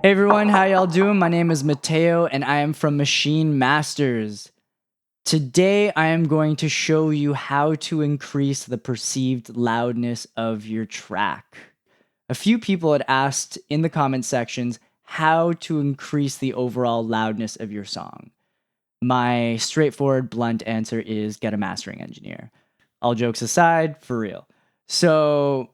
Hey everyone, how y'all doing? My name is Mateo and I am from Maschine Masters. Today I am going to show you how to increase the perceived loudness of your track. A few people had asked in the comment sections how to increase the overall loudness of your song. My straightforward, blunt answer is get a mastering engineer. All jokes aside, for real. So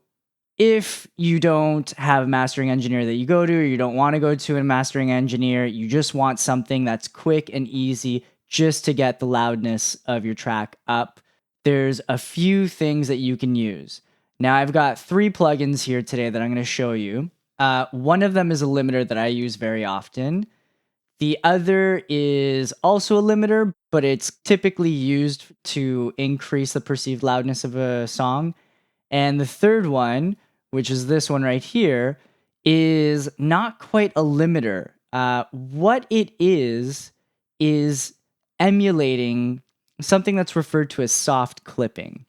if you don't have a mastering engineer that you go to, or you don't want to go to a mastering engineer, you just want something that's quick and easy just to get the loudness of your track up, there's a few things that you can use. Now, I've got 3 plugins here today that I'm going to show you. One of them is a limiter that I use very often. The other is also a limiter, but it's typically used to increase the perceived loudness of a song. And the third one, which is this one right here, is not quite a limiter. What it is emulating something that's referred to as soft clipping.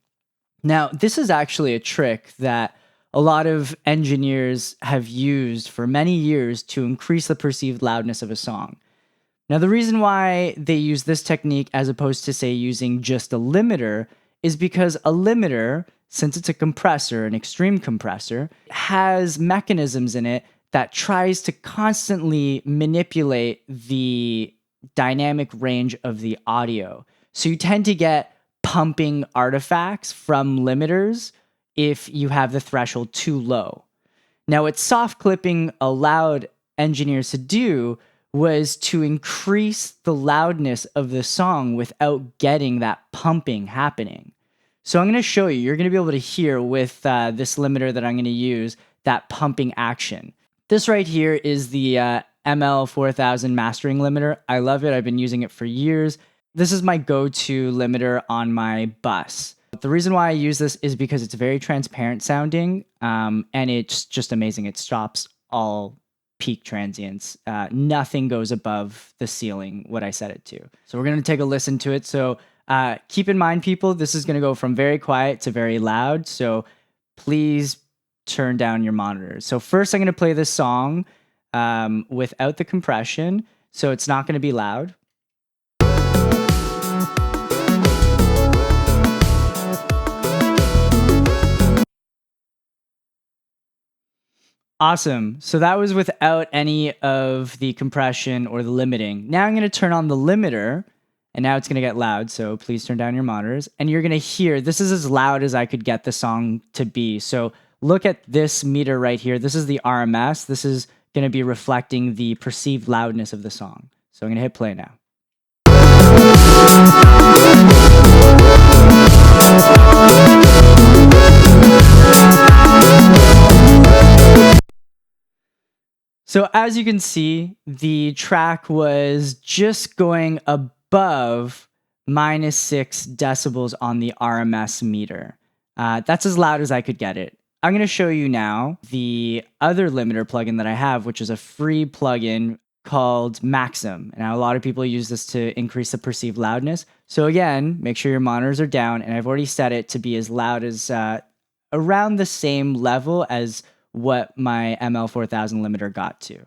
Now, this is actually a trick that a lot of engineers have used for many years to increase the perceived loudness of a song. Now, the reason why they use this technique as opposed to, say, using just a limiter is because a limiter, since it's a compressor, an extreme compressor, has mechanisms in it that tries to constantly manipulate the dynamic range of the audio. So you tend to get pumping artifacts from limiters if you have the threshold too low. Now, what soft clipping allowed engineers to do was to increase the loudness of the song without getting that pumping happening. So I'm going to show you. You're going to be able to hear with this limiter that I'm going to use that pumping action. This right here is the ML4000 mastering limiter. I love it. I've been using it for years. This is my go-to limiter on my bus. The reason why I use this is because it's very transparent sounding, and it's just amazing. It stops all peak transients. Nothing goes above the ceiling, what I set it to. So we're going to take a listen to it. So keep in mind, people, this is going to go from very quiet to very loud. So please turn down your monitors. So first I'm going to play this song without the compression. So it's not going to be loud. Awesome. So that was without any of the compression or the limiting. Now I'm going to turn on the limiter, and now it's going to get loud. So please turn down your monitors. And you're going to hear, this is as loud as I could get the song to be. So look at this meter right here. This is the RMS. This is going to be reflecting the perceived loudness of the song. So I'm going to hit play now. So as you can see, the track was just going above -6 decibels on the RMS meter. That's as loud as I could get it. I'm going to show you now the other limiter plugin that I have, which is a free plugin called Maxim. Now, a lot of people use this to increase the perceived loudness. So again, make sure your monitors are down, and I've already set it to be as loud as around the same level as what my ML4000 limiter got to.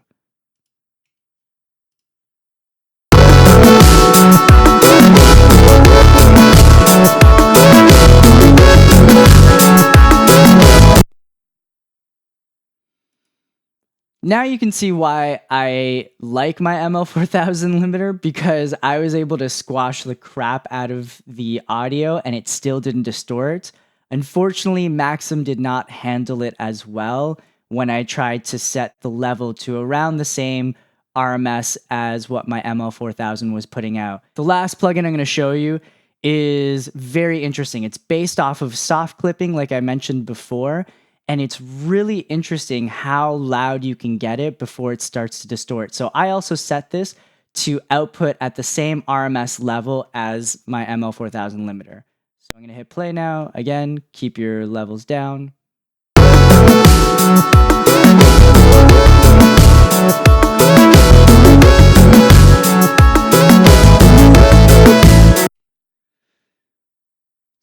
Now you can see why I like my ML4000 limiter, because I was able to squash the crap out of the audio and it still didn't distort. Unfortunately, Maxim did not handle it as well when I tried to set the level to around the same RMS as what my ML4000 was putting out. The last plugin I'm going to show you is very interesting. It's based off of soft clipping, like I mentioned before, and it's really interesting how loud you can get it before it starts to distort. So I also set this to output at the same RMS level as my ML4000 limiter. So I'm going to hit play now. Again, keep your levels down.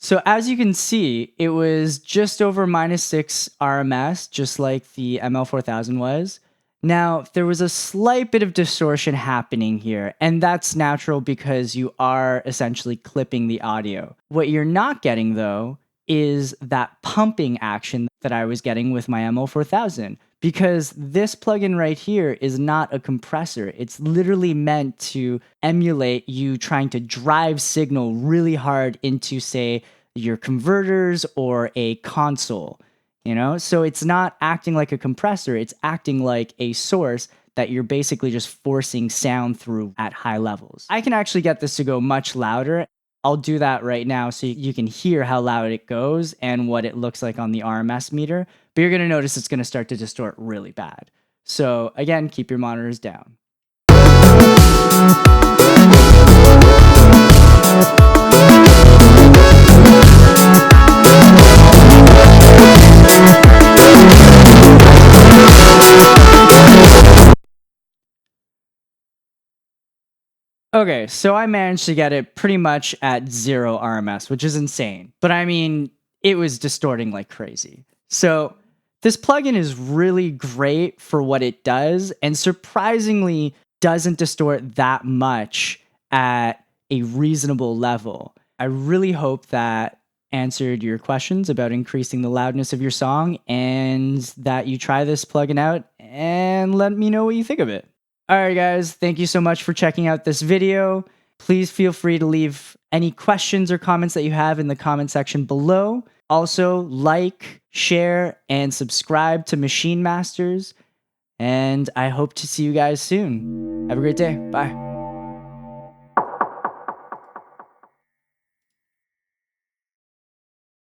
So as you can see, it was just over -6 RMS, just like the ML4000 was. Now, there was a slight bit of distortion happening here, and that's natural because you are essentially clipping the audio. What you're not getting, though, is that pumping action that I was getting with my MO4000, because this plugin right here is not a compressor. It's literally meant to emulate you trying to drive signal really hard into, say, your converters or a console. So it's not acting like a compressor, it's acting like a source that you're basically just forcing sound through at high levels. I can actually get this to go much louder. I'll do that right now so you can hear how loud it goes and what it looks like on the RMS meter, but you're gonna notice it's gonna start to distort really bad. So again, keep your monitors down. Okay, so I managed to get it pretty much at 0 RMS, which is insane. But I mean, it was distorting like crazy. So this plugin is really great for what it does, and surprisingly doesn't distort that much at a reasonable level. I really hope that answered your questions about increasing the loudness of your song, and that you try this plugin out and let me know what you think of it. All right, guys, thank you so much for checking out this video. Please feel free to leave any questions or comments that you have in the comment section below. Also, like, share, and subscribe to Maschine Masters. And I hope to see you guys soon. Have a great day. Bye.